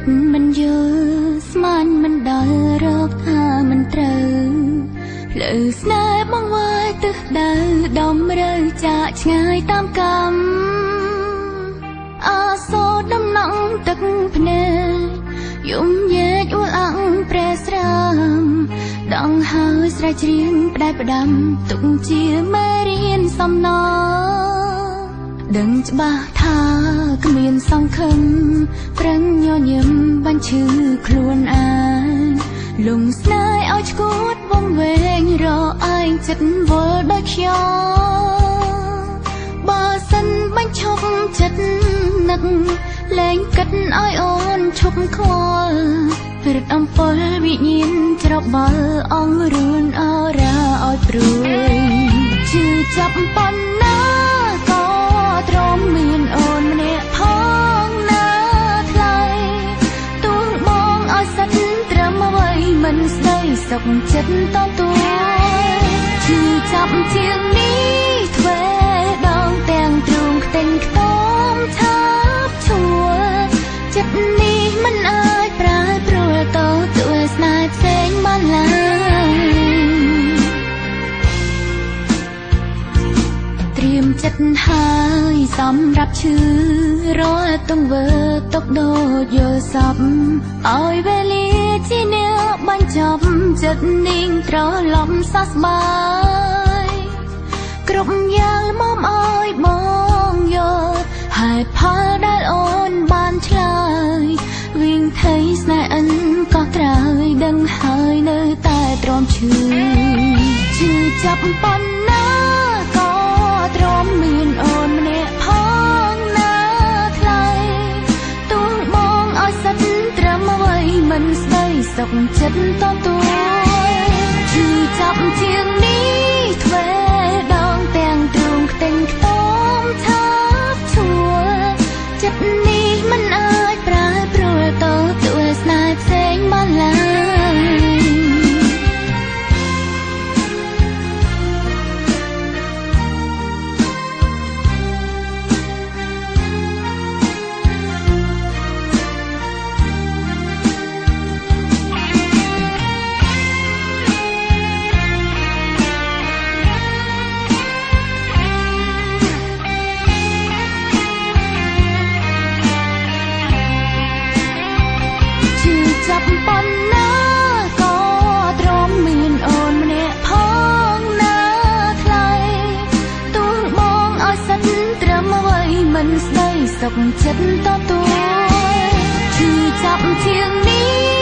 ចិត្តមិនយល់ស្មានមិនដល់រកថាមិនត្រូវផ្លូវស្នេហ៍បងវាយទិសដៅដំរើចាកឆ្ងាយតាមកម្មអាសូរដំណក់ទឹកភ្នែកយំញែកអួលអាំងប្រែស្រាមដងហើយស្រែកច្រៀងផ្ដែផ្ដាំទុកជាមេរៀនសំណដឹងច្បាស់ថាគ្មានសង្ឃឹមប្រឹងញញឹមបាញ់ឈឺខ្លួនឯងលំស្នេហ៍ឲ្យឈួតវងវែងរកឯងចិត្តវល់ដោយខ្ញុំបើសិនបាញ់ឈប់ចិត្តនឹកលែងគិតឲ្យអូនឈប់ខ្វល់រត់អំពលវិញ្ញាណច្របល់អងរួនអរ៉ាឲ្យព្រួយឈឺចាប់ប៉ុណ្ណាក៏ទ្រាំមានអូនម្នាក់ផងណាថ្លៃទួងបងឲ្យសិតត្រឹមអ្វីមិនស្ដីសុខចិត្តតទួឈឺចាប់ជាងនេះទ្វេដងទាំងទ្រូងខ្ទេញខ្ទមឆាប់ឈួរចិត្តនេះមិនអាចប្រែប្រួលតទួស្នេហ៍ផ្សេងបានឡើយត្រៀមចិត្តហើយសម្រាប់ឈឺរាល់ទង្វើទុកដូចយល់សពឲ្យវេលាជាអ្នកបញ្ចប់ចិត្តនាងត្រឡប់សះស្បើយគ្រប់យ៉ាងមកឲ្យបងយកហេតុផលដែលអូនបានឆ្លើយវិញថៃស្នេហ៍អិនក៏ត្រើយដឹងហើយនៅតែទ្រាំឈឺចាប់ប៉ុណ្ណាក៏ទ្រាំមានអូនម្នាក់ផងណាថ្លៃទួងបងឲ្យសិតត្រឹមអ្វីមិនស្ដីសុខចិត្តតទួឈឺចាប់ជាងនេះទ្វេដងទាំងទ្រូងខ្ទេញខ្ទមឆាប់ឈួរចិត្តនេះមិនអាចប្រែប្រួលតទួស្នេហ៍ផ្សេងបានឡើយចាប់ប៉ុណ្ណាក៏ទ្រាំមានអូនម្នាក់ផងណាថ្លៃទួងបងឲ្យសិតត្រឹមអ្វីមិនស្ដីសុខចិត្តតទួឈឺចាប់ជាងនេះ